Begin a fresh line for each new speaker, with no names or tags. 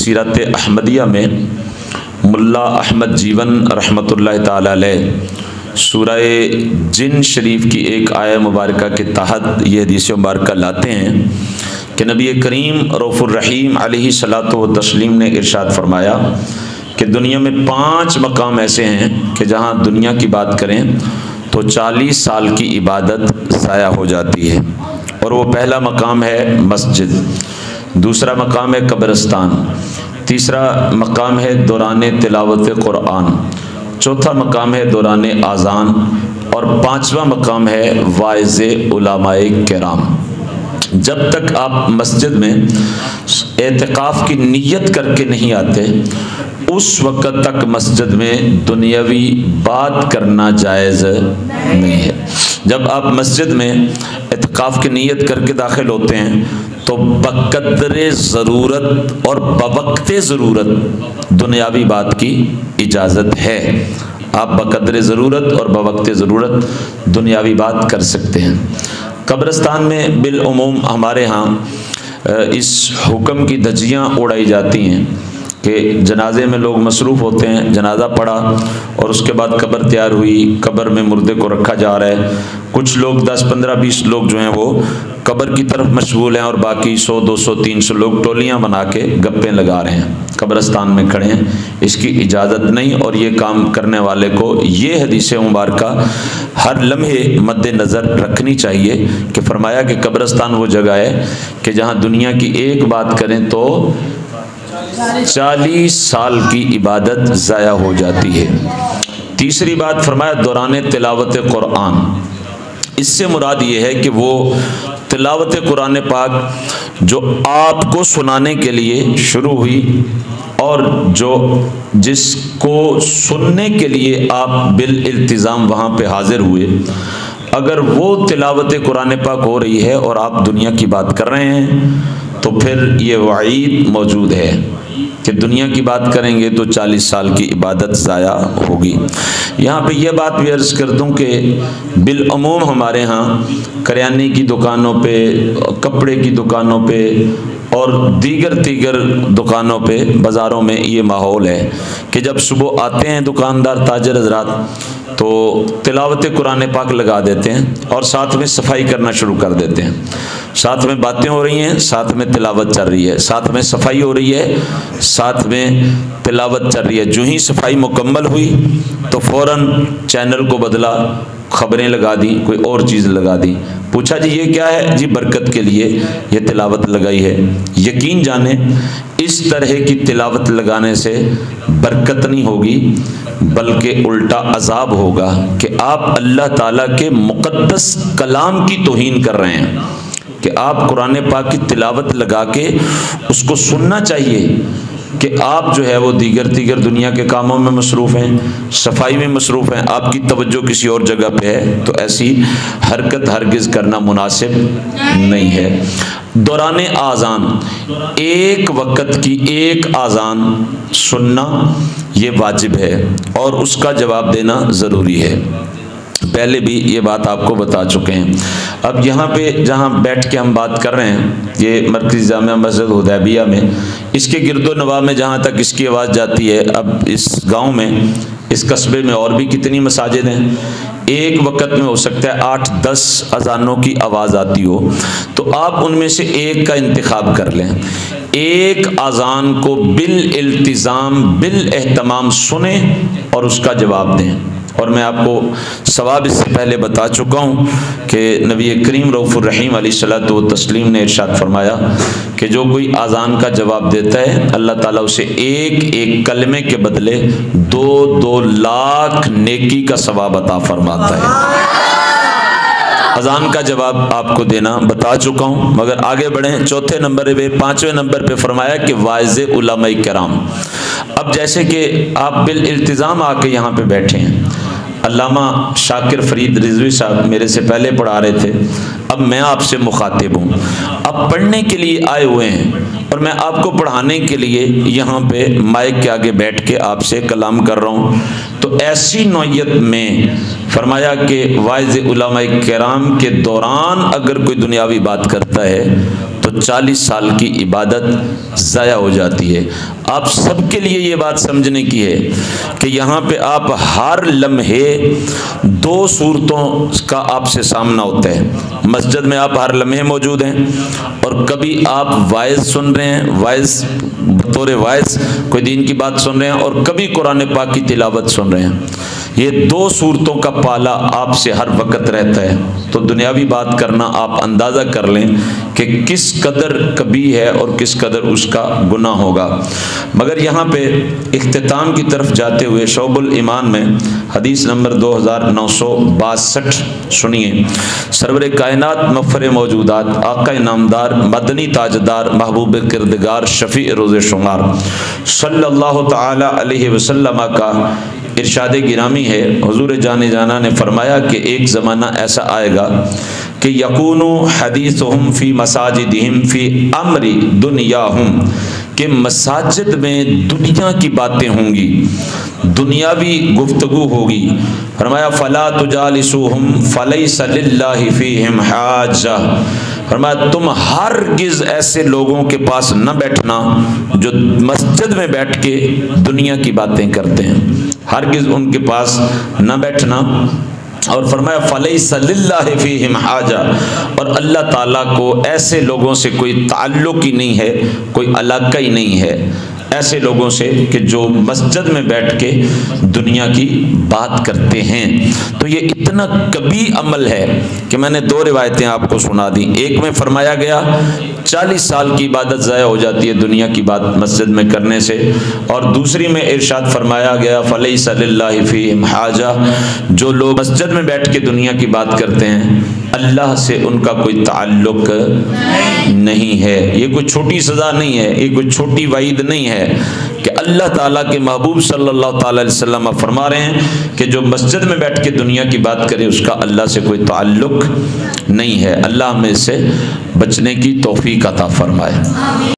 सीरत अहमदिया में मुल्ला अहमद जीवन रहमत उल्लाह ताला अलैह सूरह जिन शरीफ की एक आया मुबारक के तहत ये हदीस मुबारक लाते हैं कि नबी करीम रऊफ़ुर रहीम अलैहि सलातो व तस्लीम ने इरशाद फरमाया कि दुनिया में 5 मकाम ऐसे हैं कि जहाँ दुनिया की बात करें तो 40 साल की इबादत ज़ाया हो जाती है। और वो पहला मकाम है मस्जिद, दूसरा मकाम है कब्रिस्तान, तीसरा मकाम है दौरान तिलावत कुरान, चौथा मकाम है दौरान आज़ान और 5वां मकाम है वाइज़े उलमाए किराम। जब तक आप मस्जिद में एतिकाफ़ की नीयत करके नहीं आते उस वक़्त तक मस्जिद में दुनियावी बात करना जायज़ नहीं है। जब आप मस्जिद में एतिकाफ़ की नीयत करके दाखिल होते हैं तो बक़द्रे ज़रूरत और बवक्ते ज़रूरत दुनियावी बात की इजाज़त है। आप बक़द्रे ज़रूरत और बवक्ते ज़रूरत दुनियावी बात कर सकते हैं। कब्रिस्तान में बिलउमूम हमारे यहाँ इस हुक्म की धज्जियाँ उड़ाई जाती हैं कि जनाजे में लोग मसरूफ़ होते हैं, जनाजा पड़ा और उसके बाद कब्र तैयार हुई, कब्र में मुर्दे को रखा जा रहा है। कुछ लोग 10, 15, 20 लोग जो हैं वो कब्र की तरफ मशगूल हैं और बाकी 100, 200, 300 लोग टोलियां बना के गप्पे लगा रहे हैं, कब्रिस्तान में खड़े हैं। इसकी इजाज़त नहीं और ये काम करने वाले को ये हदीस मुबारक हर लम्हे मद्देनज़र रखनी चाहिए कि फरमाया कि कब्रिस्तान वो जगह है कि जहाँ दुनिया की एक बात करें तो 40 साल की इबादत ज़ाया हो जाती है। तीसरी बात फरमाया दौरान तिलावत कुरान। इससे मुराद ये है कि वो तिलावत कुरान पाक जो आपको सुनाने के लिए शुरू हुई और जिसको सुनने के लिए आप बिल इल्तिज़ाम वहाँ पे हाजिर हुए, अगर वो तिलावत कुरान पाक हो रही है और आप दुनिया की बात कर रहे हैं तो फिर ये वईद मौजूद है कि दुनिया की बात करेंगे तो 40 साल की इबादत ज़ाया होगी। यहाँ पे ये बात भी अर्ज़ कर दूँ कि बिलअमूम हमारे यहाँ करियाने की दुकानों पे, कपड़े की दुकानों पे और दीगर दुकानों पे, बाज़ारों में ये माहौल है कि जब सुबह आते हैं दुकानदार ताजर हज़रात तो तिलावत कुरान पाक लगा देते हैं और साथ में सफाई करना शुरू कर देते हैं। साथ में बातें हो रही हैं, साथ में तिलावत चल रही है, साथ में सफाई हो रही है, साथ में तिलावत चल रही है। जो ही सफाई मुकम्मल हुई तो फ़ौरन चैनल को बदला, खबरें लगा दी, कोई और चीज़ लगा दी। पूछा जी ये क्या है? जी बरकत के लिए ये तिलावत लगाई है। यकीन जाने इस तरह की तिलावत लगाने से बरकत नहीं होगी बल्कि उल्टा अजाब होगा कि आप अल्लाह ताला के मुक़द्दस कलाम की तौहीन कर रहे हैं कि आप कुरान पाक की तिलावत लगा के उसको सुनना चाहिए कि आप जो है वो दीगर दुनिया के कामों में मसरूफ़ हैं, सफाई में मसरूफ़ हैं, आपकी तवज्जो किसी और जगह पे है, तो ऐसी हरकत हरगिज़ करना मुनासिब नहीं है। दौरान आज़ान एक वक़्त की एक आज़ान सुनना ये वाजिब है और उसका जवाब देना ज़रूरी है। पहले भी ये बात आपको बता चुके हैं। अब यहाँ पे जहाँ बैठ के हम बात कर रहे हैं ये मरकज़ी जामिया मस्जिद हुदैबिया में, इसके गिरदो नवाह में जहाँ तक इसकी आवाज़ जाती है, अब इस गांव में, इस कस्बे में और भी कितनी मसाजिद हैं, एक वक़्त में हो सकता है 8-10 अज़ानों की आवाज़ आती हो, तो आप उनमें से एक का इंतखाब कर लें, एक अज़ान को बिल इल्तिज़ाम बिल एहतमाम सुने और उसका जवाब दें। और मैं आपको सवाब इससे पहले बता चुका हूँ कि नबी करीम रऊफ़ुर रहीम अलैहिस्सलातु व तस्लीम ने इरशाद फरमाया कि जो कोई आज़ान का जवाब देता है अल्लाह ताला उसे एक एक कलमे के बदले 2-2 लाख नेकी का सवाब अता फरमाता है। अज़ान का जवाब आपको देना बता चुका हूँ, मगर आगे बढ़ें। चौथे नंबर पे, 5वें नंबर पे फरमाया कि वाइज़े उलमाए किराम। अब जैसे कि आप बिल इल्तिज़ाम आके यहाँ पे बैठे हैं, अल्लामा शाकिर फरीद रिजवी साहब मेरे से पहले पढ़ा रहे थे, अब मैं आपसे मुखातिब हूँ। अब पढ़ने के लिए आए हुए हैं और मैं आपको पढ़ाने के लिए यहाँ पे माइक के आगे बैठ के आपसे कलाम कर रहा हूँ। तो ऐसी नौयत में फरमाया कि वाइज़ उलमाए किराम के दौरान अगर कोई दुनियावी बात करता है तो تو 40 سال کی عبادت ضائع ہو جاتی ہے۔ آپ سب کے لیے یہ بات سمجھنے کی ہے کہ یہاں پہ آپ ہر لمحے 2 صورتوں کا آپ سے سامنا ہوتا ہے۔ مسجد میں آپ ہر لمحے موجود ہیں، اور کبھی آپ وائز سن رہے ہیں، وائز بطور وائز کوئی دین کی بات سن رہے ہیں، اور کبھی قرآن پاک کی تلاوت سن رہے ہیں۔ یہ 2 صورتوں کا پالا آپ سے ہر وقت رہتا ہے۔ تو دنیاوی بات کرنا آپ اندازہ کر لیں کہ کس قدر کبھی ہے اور کس قدر اس کا گناہ ہوگا۔ مگر یہاں پہ اختتام کی طرف جاتے ہوئے شعب الایمان میں حدیث نمبر 2962 سنیے۔ سرور کائنات مفخر موجودات آقا نامدار مدنی تاجدار محبوب کردگار شفیع روز شمار صلی اللہ تعالی علیہ وسلم کا ارشاد گرامی ہے۔ حضور جان جانا نے فرمایا کہ ایک زمانہ ایسا آئے گا کہ یکون حدیثہم فی مساجدہم فی امر دنیاہم، کہ مساجد میں دنیا کی باتیں ہوں گی، دنیاوی گفتگو ہوگی۔ فرمایا فلا تجالسوہم فلیس للہ فیہم حاجہ، فرمایا تم ہرگز ایسے لوگوں کے پاس نہ بیٹھنا جو مسجد میں بیٹھ کے دنیا کی باتیں کرتے ہیں، ہرگز ان کے پاس نہ بیٹھنا۔ اور فرمایا فلیس للہ فیہم حاجہ، اور اللہ تعالیٰ کو ایسے لوگوں سے کوئی تعلق ہی نہیں ہے، کوئی علاقہ ہی نہیں ہے ایسے لوگوں سے کہ جو مسجد میں بیٹھ کے دنیا کی بات کرتے ہیں۔ تو یہ اتنا کبھی عمل ہے کہ میں نے 2 روایتیں آپ کو سنا دی۔ ایک میں فرمایا گیا 40 سال کی عبادت ضائع ہو جاتی ہے دنیا کی بات مسجد میں کرنے سے، اور دوسری میں ارشاد فرمایا گیا فلیس للہ فیہم حاجہ، جو لوگ مسجد میں بیٹھ کے دنیا کی بات کرتے ہیں اللہ سے ان کا کوئی تعلق نہیں ہے۔ یہ کوئی چھوٹی سزا نہیں ہے، یہ کوئی چھوٹی وعید نہیں ہے کہ اللہ تعالیٰ کے محبوب صلی اللہ تعالی علیہ وسلم فرما رہے ہیں کہ جو مسجد میں بیٹھ کے دنیا کی بات کرے اس کا اللہ سے کوئی تعلق نہیں ہے۔ اللہ ہمیں اس سے بچنے کی توفیق عطا فرمائے۔